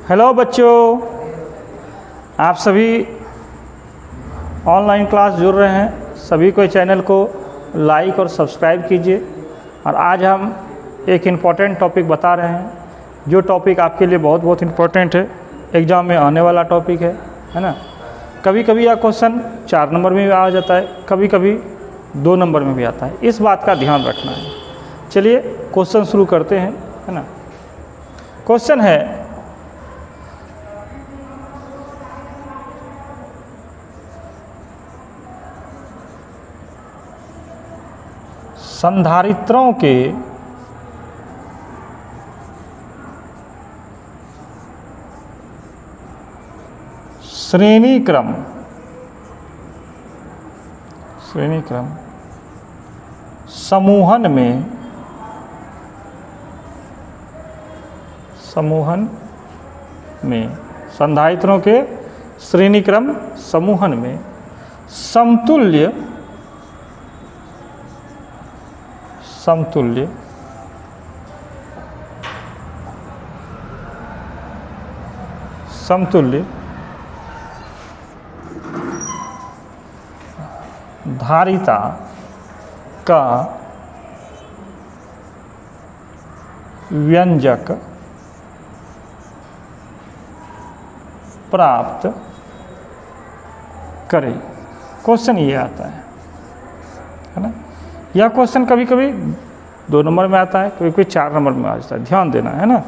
Hello बच्चों, आप सभी ऑनलाइन क्लास जुड़ रहे हैं। सभी को चैनल को लाइक और सब्सक्राइब कीजिए। और आज हम एक इम्पॉर्टेंट टॉपिक बता रहे हैं, जो टॉपिक आपके लिए बहुत बहुत इम्पोर्टेंट है, एग्ज़ाम में आने वाला टॉपिक है ना। कभी कभी यह क्वेश्चन 4 नंबर में भी आ जाता है, कभी कभी 2 नंबर में भी आता है। इस बात का ध्यान रखना है। चलिए क्वेश्चन शुरू करते हैं, है ना। क्वेश्चन है, संधारित्रों के श्रेणी क्रम समूहन में संधारित्रों के श्रेणी क्रम समूहन में समतुल्य धारिता का व्यंजक प्राप्त करें। क्वेश्चन ये आता है ना। यह क्वेश्चन कभी कभी 2 नंबर में आता है, कभी कभी 4 नंबर में आ जाता है। ध्यान देना है ना।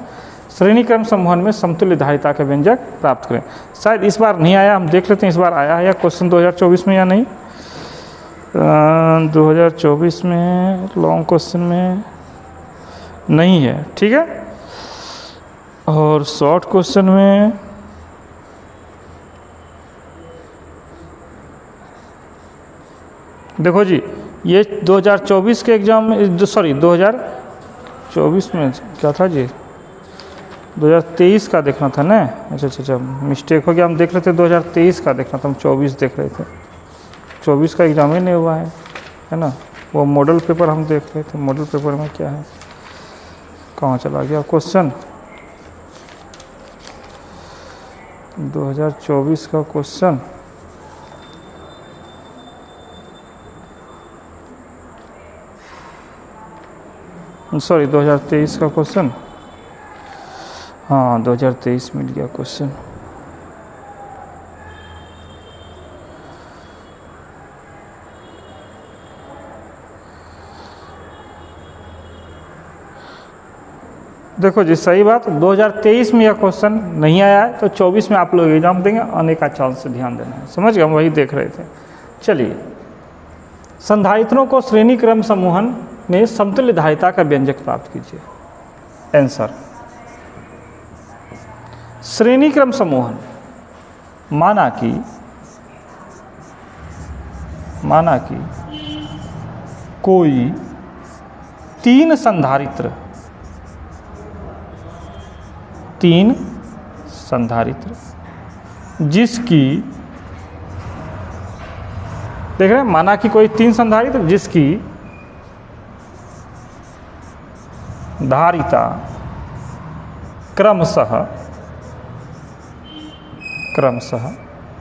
श्रेणी क्रम समूहन में समतुल्य धारिता का व्यंजक प्राप्त करें। शायद इस बार नहीं आया, हम देख लेते हैं इस बार आया है या क्वेश्चन 2024 में या नहीं। 2024 में लॉन्ग क्वेश्चन में नहीं है, ठीक है। और शॉर्ट क्वेश्चन में देखो जी, ये 2024 के एग्ज़ाम में, सॉरी 2024 में क्या था जी, 2023 का देखना था ना। अच्छा, मिस्टेक हो गया। हम देख रहे थे 2023 का देखना था, हम 24 देख रहे थे। 24 का एग्ज़ाम ही नहीं हुआ है ना। वो मॉडल पेपर हम देख रहे थे। मॉडल पेपर में क्या है, कहाँ चला गया क्वेश्चन। 2024 का क्वेश्चन, सॉरी 2023 का क्वेश्चन, हाँ 2023 मिल गया क्वेश्चन। देखो जी, सही बात, 2023 में यह क्वेश्चन नहीं आया है, तो 24 में आप लोग एग्जाम देंगे, आने का चांस ध्यान देना है। समझ गए, हम वही देख रहे थे। चलिए, संधारित्रों को श्रेणी क्रम समूहन में समतुल्य धारिता का व्यंजक प्राप्त कीजिए। आंसर, श्रेणी क्रम समूहन माना कि कोई 3 संधारित्र जिसकी, देख रहे हैं, माना कि कोई 3 संधारित्र जिसकी धारिता क्रमशः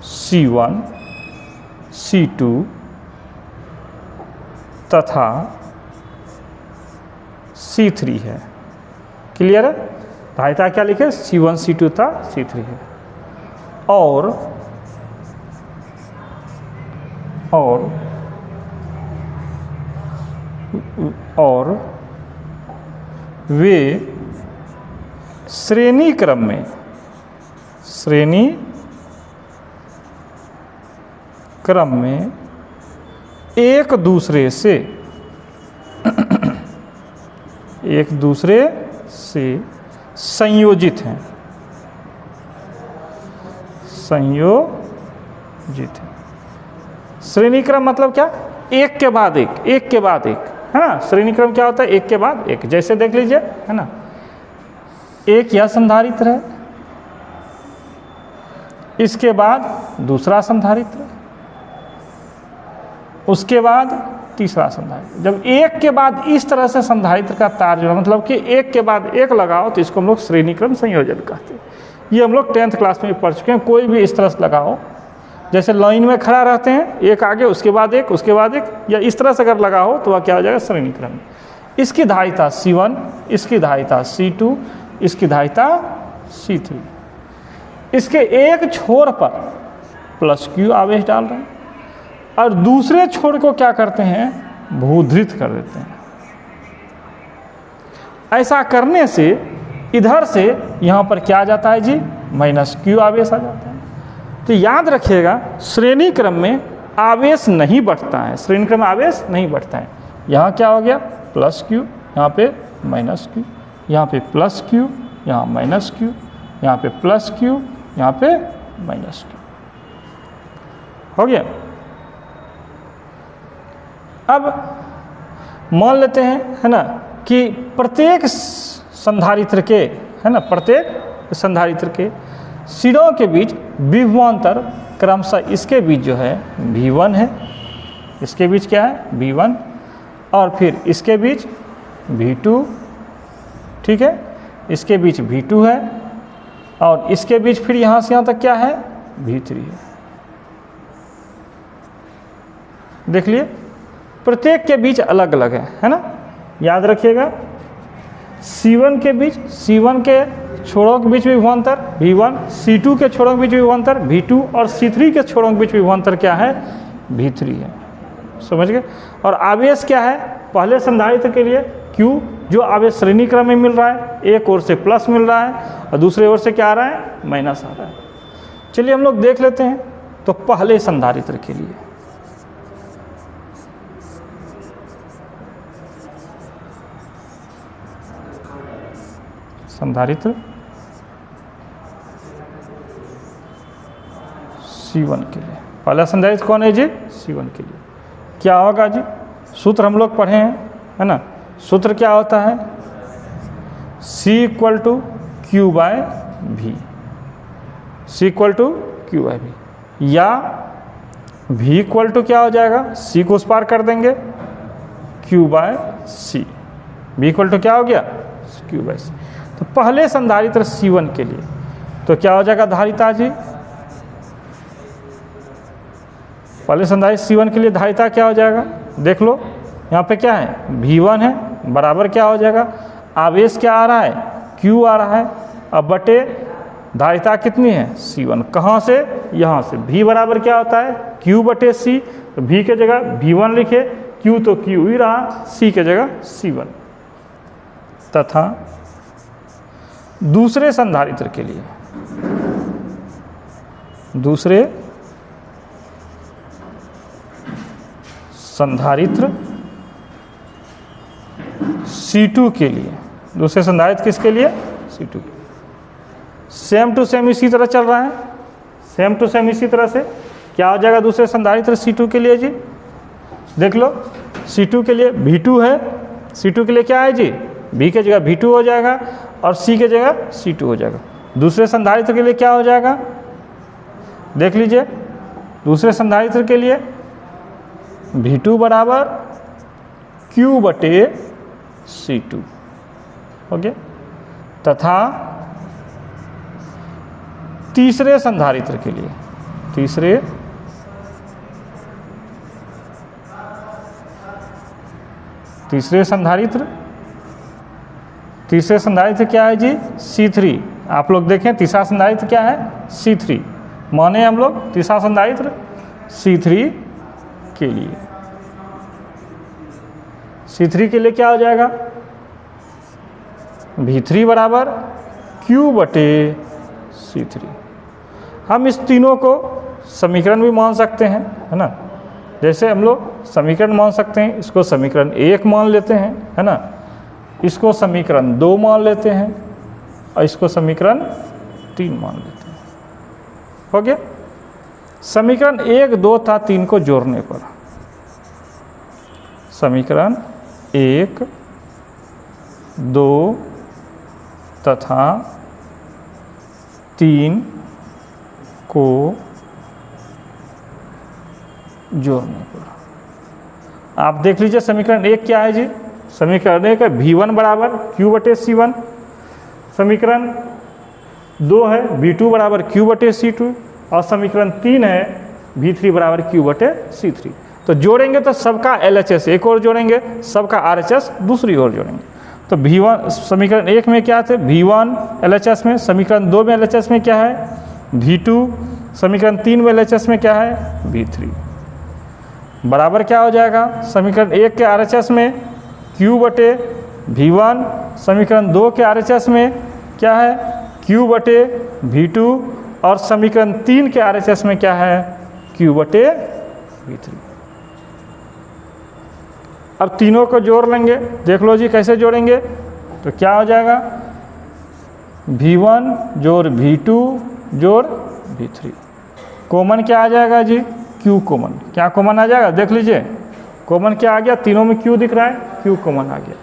C1, C2 तथा C3 है। क्लियर है? धारिता क्या लिखे, C1, C2 था, C3 है। और वे श्रेणी क्रम में एक दूसरे से संयोजित हैं। श्रेणी क्रम मतलब क्या, एक के बाद एक, है ना। श्रेणी क्रम क्या होता है, एक के बाद एक। जैसे देख लीजिए, है ना, एक यह संधारित्र है, इसके बाद दूसरा संधारित्र, उसके बाद तीसरा संधारित्र। जब एक के बाद इस तरह से संधारित्र का तार जोड़ा, मतलब कि एक के बाद एक लगाओ, तो इसको हम लोग श्रेणी क्रम संयोजन कहते हैं। ये हम लोग 10th क्लास में पढ़ चुके हैं। कोई भी इस तरह से लगाओ, जैसे लाइन में खड़ा रहते हैं, एक आगे उसके बाद एक उसके बाद एक, या इस तरह से अगर लगा हो तो वह क्या हो जाएगा, श्रेणी क्रम। इसकी धारिता C1, इसकी धारिता C2, इसकी धारिता C3। इसके एक छोर पर प्लस Q आवेश डाल रहे हैं और दूसरे छोर को क्या करते हैं, भूधृत कर देते हैं। ऐसा करने से इधर से यहाँ पर क्या आ जाता है जी, माइनस Q आवेश आ जाता है। तो याद रखिएगा श्रेणी क्रम में आवेश नहीं बढ़ता है, श्रेणी क्रम में आवेश नहीं बढ़ता है। यहाँ क्या हो गया, प्लस Q, यहाँ पे माइनस Q, यहाँ पे प्लस Q, यहाँ माइनस Q, यहाँ पे प्लस Q, यहाँ पे माइनस Q। हो गया। अब मान लेते हैं, है ना, कि प्रत्येक संधारित्र के, है ना, प्रत्येक संधारित्र के सिरों के बीच विभवांतर क्रमशः इसके बीच जो है V1 है, इसके बीच क्या है V1, और फिर इसके बीच V2, ठीक है, इसके बीच V2 है, और इसके बीच फिर यहाँ से यहाँ तक क्या है, V3 है। देख लिए, प्रत्येक के बीच अलग अलग है ना। याद रखिएगा C1 के बीच, C1 के छोरों के बीच विभवांतर V1, C2 के छोरों के बीच विभवांतर V2, और C3 के छोरों के बीच विभवांतर क्या है, V3 है। समझ गए। और आवेश क्या है, पहले संधारित्र के लिए Q, जो आवेश श्रेणी क्रम में मिल रहा है, एक ओर से प्लस मिल रहा है और दूसरे ओर से क्या आ रहा है, माइनस आ रहा है। चलिए हम लोग देख लेते हैं। तो पहले संधारित्र के लिए संधारित्र C1 के लिए, पहला संधारित्र कौन है जी, C1 के लिए क्या होगा जी, सूत्र हम लोग पढ़े हैं, है ना। सूत्र क्या होता है, C equal to Q by V, C equal to Q by V, या V इक्वल टू क्या हो जाएगा, C को उस पार कर देंगे, Q by C, V equal to क्या हो गया, Q बाय C। तो पहले संधारित्र C1 के लिए तो क्या हो जाएगा धारिता जी, पहले संधारित्र C1 के लिए धारिता क्या हो जाएगा, देख लो यहाँ पे क्या है, V1 है, बराबर क्या हो जाएगा, आवेश क्या आ रहा है, Q आ रहा है, अब बटे धारिता कितनी है, C1, कहाँ से, यहाँ से। V बराबर क्या होता है, Q बटे C, तो V के जगह V1 लिखे, Q तो Q ही रहा, C के जगह C1। तथा दूसरे संधारित्र के लिए, दूसरे संधारित्र C2 के लिए, दूसरे संधारित्र किसके लिए, C2, सेम टू सेम इसी तरह चल रहा है, सेम टू सेम इसी तरह से क्या हो जाएगा दूसरे संधारित्र C2 के लिए जी, देख लो C2 के लिए V2 है, C2 के लिए क्या है जी, V के जगह V2 हो जाएगा और C के जगह C2 हो जाएगा। दूसरे संधारित्र के लिए क्या हो जाएगा, देख लीजिए, दूसरे संधारित्र के लिए V2 बराबर Q बटे C2 हो गया। तथा तीसरे संधारित्र के लिए, तीसरे संधारित्र क्या है जी, C3। आप लोग देखें तीसरा संधारित्र क्या है, C3, माने हम लोग तीसरा संधारित्र C3 के लिए, C3 के लिए क्या हो जाएगा, V3 बराबर Q बटे C3। हम इस तीनों को समीकरण भी मान सकते हैं, है ना। जैसे हम लोग समीकरण मान सकते हैं, इसको समीकरण 1 मान लेते हैं, है ना, इसको समीकरण 2 मान लेते हैं और इसको समीकरण 3 मान लेते हैं। हो गया। समीकरण 1, 2 था 3 को जोड़ने पर समीकरण 1, 2 तथा 3 को जोड़ने पर आप देख लीजिए समीकरण 1 क्या है जी, समीकरण 1 है V1 बराबर Q बटे C1, समीकरण 2 है V2 बराबर Q बटे C2 और समीकरण 3 है V3 बराबर Q बटे C3। तो जोड़ेंगे तो सबका LHS एक और जोड़ेंगे, सबका RHS दूसरी ओर जोड़ेंगे। तो V1 समीकरण 1 में क्या थे, V1 LHS में, समीकरण 2 में LHS में क्या है V2, समीकरण 3 में LHS में क्या है V3, बराबर क्या हो जाएगा समीकरण 1 के RHS में Q बटे V1, समीकरण 2 के RHS में क्या है Q बटे V2 और समीकरण 3 के RHS में क्या है Q बटे V3। अब तीनों को जोड़ लेंगे, देख लो जी कैसे जोड़ेंगे। तो क्या हो जाएगा V1 जोड़ V2 जोड़ V3, कॉमन क्या आ जाएगा जी Q कॉमन, क्या कॉमन आ जाएगा देख लीजिए, कॉमन क्या आ गया, तीनों में Q दिख रहा है, Q कॉमन आ गया।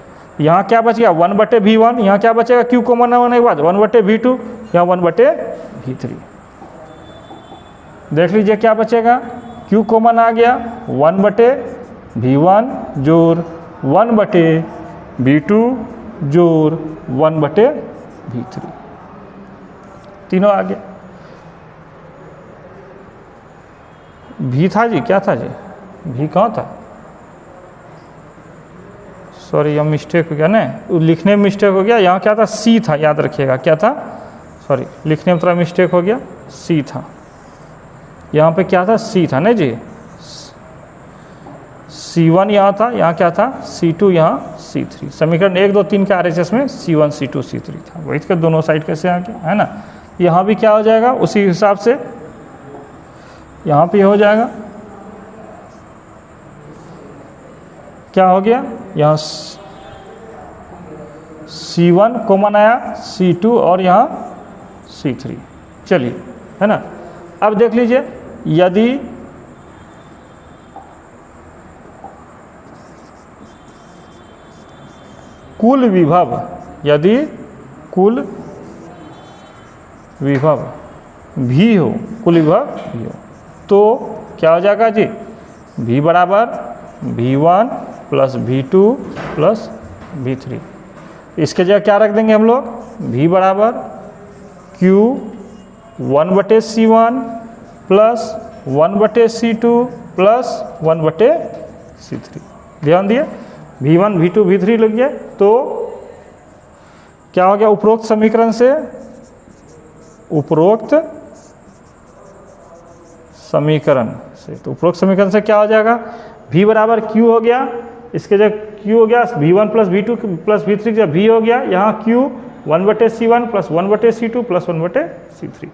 यहाँ क्या बच गया 1 बटे V1, यहाँ क्या बचेगा Q कॉमन होने के बाद 1 बटे V2, यहाँ 1 बटे V3। देख लीजिए क्या बचेगा, Q कॉमन आ गया 1 बटे V1 जोड़ 1 बटे V2 जोड़ 1 बटे V3, तीनों आ गया। V था जी, क्या था जी V कहाँ था, सॉरी यह मिस्टेक हो गया ना, लिखने में मिस्टेक हो गया, यहाँ क्या था C था, याद रखिएगा क्या था, सॉरी लिखने में थोड़ा मिस्टेक हो गया, C था, यहाँ पे क्या था C था ना जी, C1 यहाँ था, यहाँ क्या था C2, यहाँ C3। समीकरण 1 2 3 के RHS में C1 C2 C3 था, वही के दोनों साइड कैसे आ गया है ना। यहाँ भी क्या हो जाएगा उसी हिसाब से, यहाँ पे हो जाएगा क्या हो गया, यहाँ C1 कॉमन आया C2 और यहाँ C3, चलिए है ना। अब देख लीजिए यदि कुल विभव, यदि कुल विभव भी हो, कुल विभव भी हो तो क्या हो जाएगा जी V बराबर V1 plus V2 plus V3। इसके जगह क्या रख देंगे हम लोग, V बराबर Q 1 बटे C1 प्लस 1 बटे C2 प्लस 1 बटे C3। ध्यान दिए V1 V2 V3 लग गया, तो क्या हो गया उपरोक्त समीकरण से, उपरोक्त समीकरण से, तो उपरोक्त समीकरण से क्या हो जाएगा V बराबर Q हो गया, इसके जगह Q हो गया V1 plus V2 plus V3 जब V हो गया, यहाँ Q 1 बटे C1 प्लस 1 बटे C2 प्लस 1 बटे C3।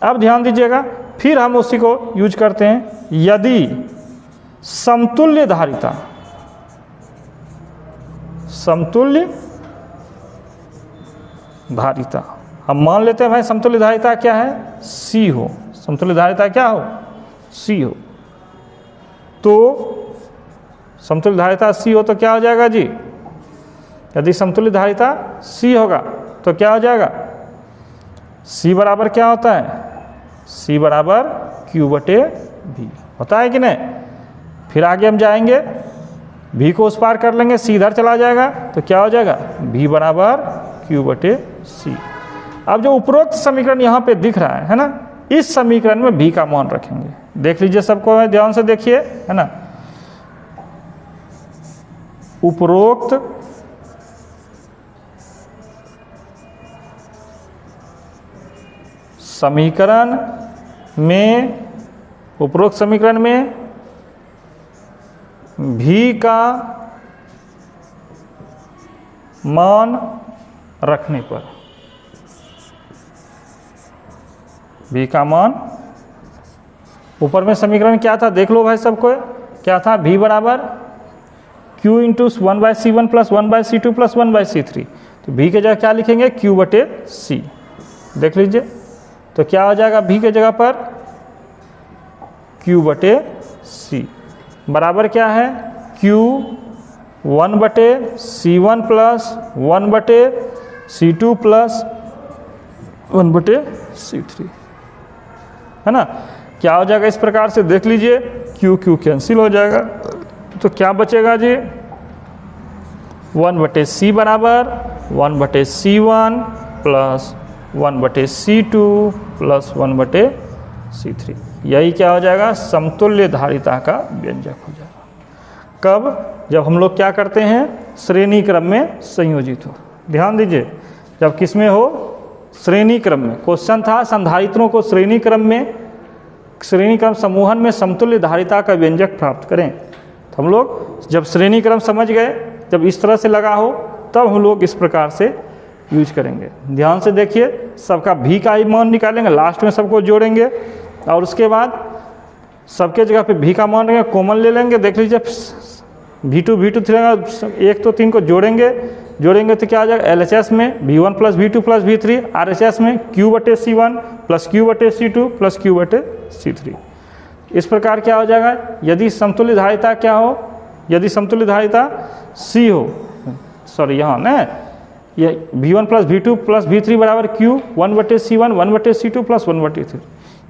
अब ध्यान दीजिएगा फिर हम उसी को यूज करते हैं, यदि समतुल्य धारिता, समतुल्य धारिता, हम मान लेते हैं भाई समतुल्य धारिता क्या है C हो, समतुल्य धारिता क्या हो C हो, तो समतुल्य धारिता C हो तो क्या हो जाएगा जी, यदि समतुल्य धारिता C होगा तो क्या हो जाएगा, C बराबर क्या होता है, C बराबर Q बटे V होता है कि नहीं। फिर आगे हम जाएंगे V को उस पार कर लेंगे, C इधर चला जाएगा तो क्या हो जाएगा V बराबर Q बटे C। अब जो उपरोक्त समीकरण यहाँ पे दिख रहा है ना, इस समीकरण में V का मान रखेंगे, देख लीजिए सबको ध्यान से देखिए है ना। उपरोक्त समीकरण में, उपरोक्त समीकरण में V का मान रखने पर, V का मान, ऊपर में समीकरण क्या था देख लो भाई सबको, क्या था V बराबर Q into 1/C1 plus 1/C2 plus 1/C3, तो V के जगह क्या लिखेंगे Q बटे C, देख लीजिए तो क्या हो जाएगा V के जगह पर Q बटे C बराबर क्या है Q 1 बटे C1 प्लस 1 बटे C2 प्लस 1 बटे C3 है ना। क्या हो जाएगा इस प्रकार से देख लीजिए, Q Q कैंसिल हो जाएगा, तो क्या बचेगा जी 1 बटे C बराबर 1 बटे C1 plus 1/C2 plus 1/C3। यही क्या हो जाएगा, समतुल्य धारिता का व्यंजक हो जाएगा। कब, जब हम लोग क्या करते हैं, श्रेणी क्रम में संयोजित हो। ध्यान दीजिए, जब किस में हो, श्रेणी क्रम में। क्वेश्चन था संधारित्रों को श्रेणी क्रम समूहन में समतुल्य धारिता का व्यंजक प्राप्त करें। तो हम लोग जब श्रेणी क्रम समझ गए, जब इस तरह से लगा हो, तब हम लोग इस प्रकार से यूज करेंगे। ध्यान से देखिए, सबका भी का ही मान निकालेंगे, लास्ट में सबको जोड़ेंगे और उसके बाद सबके जगह पे भी का मान रहेंगे, कॉमन ले लेंगे। देख लीजिए V2 3 1 तो 3 को जोड़ेंगे तो क्या आ जाएगा, LHS में V1 plus V2 plus V3, RHS में Q/C1 plus Q/C2 plus Q/C3। इस प्रकार क्या हो जाएगा, यदि समतुल्य धारिता क्या हो, यदि समतुल्य धारिता C हो, सॉरी यहाँ ना, ये V1 plus V2 plus V3 बराबर Q 1/C1 1/C2 प्लस 1/3।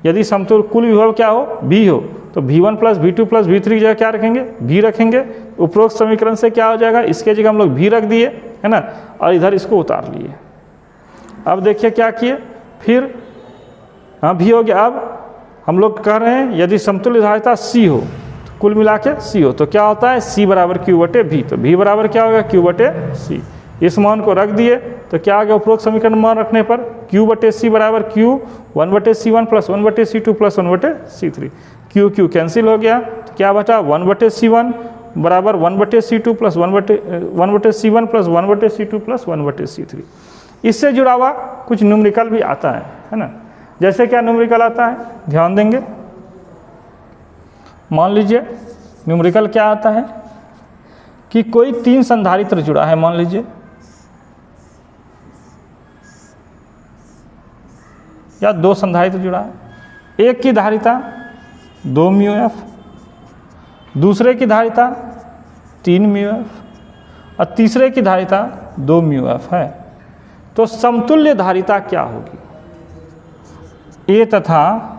यदि समतुल्य कुल विभव क्या हो, V हो, तो V1 plus V2 plus V3 की जगह क्या रखेंगे, V रखेंगे। उपरोक्त समीकरण से क्या हो जाएगा, इसके जगह हम लोग V रख दिए, है ना, और इधर इसको उतार लिए। अब देखिए क्या किए, फिर हाँ V हो गया। अब हम लोग कह रहे हैं यदि समतुल्य धारिता C हो, तो कुल मिला के C हो, तो क्या होता है, C बराबर Q/V। तो V बराबर क्या होगा, Q/C। इस मान को रख दिए तो क्या आ गया, उपरोक्त समीकरण मान रखने पर Q/C बराबर Q 1/C1 plus 1/C2 plus 1/C3। Q cancel हो गया, तो क्या बचा, 1/C1 बराबर 1/C2 plus 1/C1 plus 1/C2 plus 1/C3। इससे जुड़ा हुआ कुछ न्यूमेरिकल भी आता है ना। जैसे क्या न्यूमेरिकल आता है, ध्यान देंगे। मान लीजिए न्यूमेरिकल क्या आता है कि कोई 3 संधारित्र जुड़ा है, मान लीजिए, या 2 संधारित्र जुड़ा है। एक की धारिता 2 μF, दूसरे की धारिता 3 μF और तीसरे की धारिता 2 μF है। तो समतुल्य धारिता क्या होगी, A तथा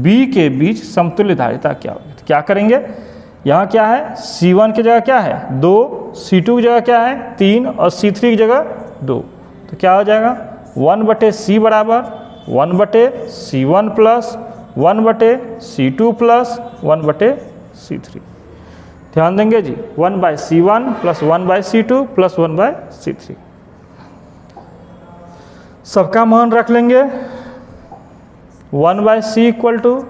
B के बीच समतुल्य धारिता क्या होगी। तो क्या करेंगे, यहाँ क्या है, C1 की जगह क्या है 2, C2 की जगह क्या है 3 और C3 की जगह 2। तो क्या हो जाएगा, 1/C बराबर 1/C1 plus 1/C2 plus 1/C3। ध्यान देंगे जी, 1/C1 plus 1/C2 plus 1/C3। सबका मान रख लेंगे। 1/C इक्वल टू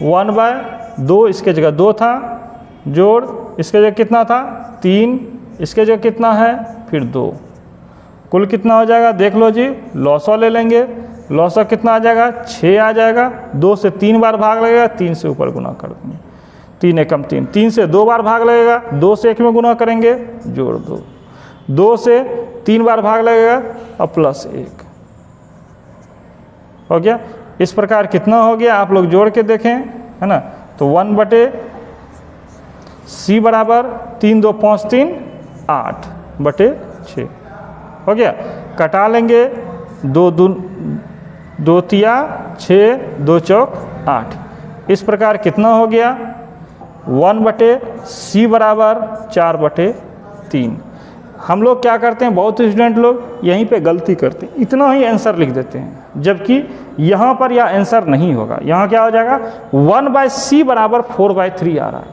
1/2, इसके जगह 2 था, जोड़ इसके जगह कितना था 3, इसके जगह कितना है फिर 2, कुल कितना हो जाएगा, देख लो जी। लॉसो ले लेंगे, लॉसो कितना आ जाएगा, 6 आ जाएगा। 2 से 3 बार भाग लगेगा, 3 से ऊपर गुना कर देंगे, 3 एकम 3। 3 से 2 बार भाग लगेगा, 2 से 1 में गुना करेंगे, जोड़ 2। 2 से 3 बार भाग लगेगा और प्लस 1 हो गया। इस प्रकार कितना हो गया, आप लोग जोड़ के देखें, है ना। तो 1/C बराबर 3 2 5 3 8/6 हो गया। कटा लेंगे, 2 तिया 6, 2 चौक 8। इस प्रकार कितना हो गया, 1/C बराबर 4/3। हम लोग क्या करते हैं, बहुत स्टूडेंट लोग यहीं पे गलती करते हैं, इतना ही आंसर लिख देते हैं, जबकि यहाँ पर यह आंसर नहीं होगा। यहाँ क्या हो जाएगा, 1/C बराबर 4/3 आ रहा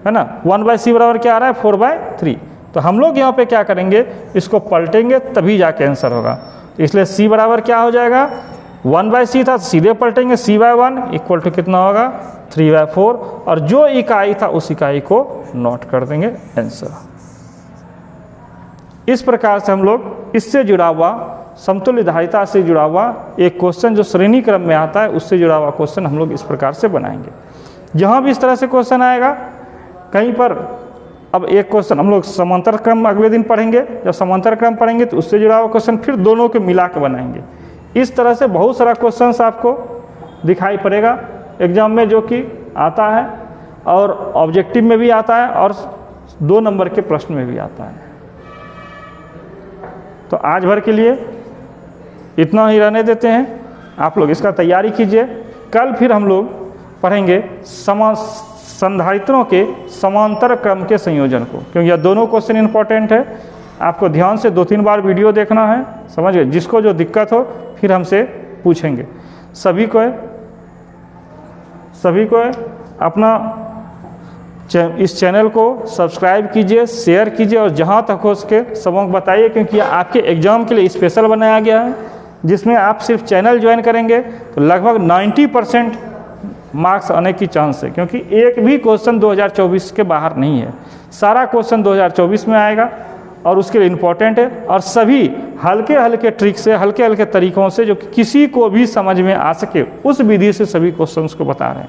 है ना। 1/C बराबर क्या आ रहा है, 4/3। तो हम लोग यहाँ पे क्या करेंगे, इसको पलटेंगे तभी जाके आंसर होगा। इसलिए C बराबर क्या हो जाएगा, 1/C था, सीधे पलटेंगे, C/1 इक्वल टू कितना होगा 3/4, और जो इकाई था उस इकाई को नोट कर देंगे आंसर। इस प्रकार से हम लोग इससे जुड़ा हुआ, समतुल्य धारिता से जुड़ा हुआ एक क्वेश्चन जो श्रेणी क्रम में आता है, उससे जुड़ा हुआ क्वेश्चन हम लोग इस प्रकार से बनाएंगे। जहाँ भी इस तरह से क्वेश्चन आएगा कहीं पर, अब एक क्वेश्चन हम लोग समांतर क्रम अगले दिन पढ़ेंगे। जब समांतर क्रम पढ़ेंगे तो उससे जुड़ा हुआ क्वेश्चन फिर दोनों के मिला के बनाएंगे। इस तरह से बहुत सारा क्वेश्चंस आपको दिखाई पड़ेगा एग्जाम में, जो कि आता है और ऑब्जेक्टिव में भी आता है और 2 नंबर के प्रश्न में भी आता है। तो आज भर के लिए इतना ही रहने देते हैं, आप लोग इसका तैयारी कीजिए। कल फिर हम लोग पढ़ेंगे संधारित्रों के समांतर क्रम के संयोजन को, क्योंकि यह दोनों क्वेश्चन इंपॉर्टेंट है। आपको ध्यान से 2-3 बार वीडियो देखना है, समझ गए। जिसको जो दिक्कत हो फिर हमसे पूछेंगे। सभी को अपना इस चैनल को सब्सक्राइब कीजिए, शेयर कीजिए और जहाँ तक हो सके सबों को बताइए, क्योंकि आपके एग्ज़ाम के लिए स्पेशल बनाया गया है, जिसमें आप सिर्फ चैनल ज्वाइन करेंगे तो लगभग 90% मार्क्स आने की चांस है, क्योंकि एक भी क्वेश्चन 2024 के बाहर नहीं है। सारा क्वेश्चन 2024 में आएगा और उसके लिए इम्पोर्टेंट है, और सभी हल्के हल्के ट्रिक से, हल्के हल्के तरीक़ों से, जो किसी को भी समझ में आ सके उस विधि से सभी क्वेश्चंस को बता रहे हैं।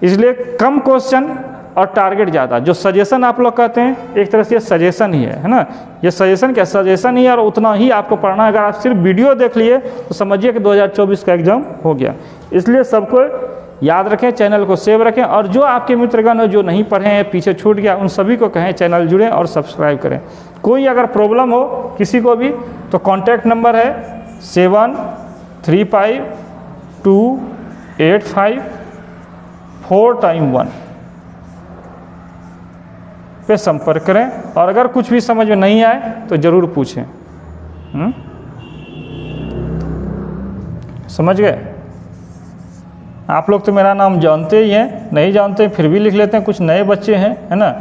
इसलिए कम क्वेश्चन और टारगेट ज़्यादा। जो सजेशन आप लोग कहते हैं, एक तरह से ये सजेशन ही है ना। ये सजेशन क्या, सजेशन ही है, और उतना ही आपको पढ़ना है। अगर आप सिर्फ वीडियो देख लिए तो समझिए कि 2024 का एग्ज़ाम हो गया। इसलिए सबको याद रखें, चैनल को सेव रखें, और जो आपके मित्रगण हो जो नहीं पढ़े हैं, पीछे छूट गया, उन सभी को कहें चैनल जुड़ें और सब्सक्राइब करें। कोई अगर प्रॉब्लम हो किसी को भी तो कॉन्टैक्ट नंबर है 73528541 पे संपर्क करें। और अगर कुछ भी समझ में नहीं आए तो ज़रूर पूछें। समझ गए? आप लोग तो मेरा नाम जानते ही हैं, नहीं जानते फिर भी लिख लेते हैं। कुछ नए बच्चे हैं, है ना,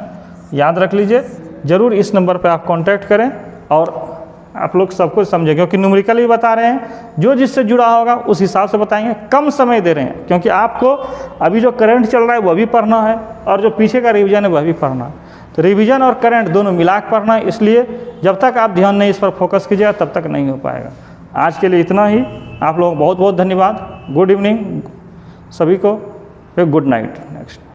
याद रख लीजिए। ज़रूर इस नंबर पे आप कांटेक्ट करें और आप लोग सब कुछ समझें, क्योंकि न्यूमेरिकल भी बता रहे हैं। जो जिससे जुड़ा होगा उस हिसाब से बताएंगे। कम समय दे रहे हैं, क्योंकि आपको अभी जो करंट चल रहा है वह भी पढ़ना है, और जो पीछे का रिवीजन है वह भी पढ़ना है। तो रिवीजन और करंट दोनों मिला के पढ़ना है। इसलिए जब तक आप ध्यान नहीं इस पर फोकस कीजिएगा तब तक नहीं हो पाएगा। आज के लिए इतना ही। आप लोगों को बहुत बहुत धन्यवाद। गुड इवनिंग सभी को, गुड नाइट। नेक्स्ट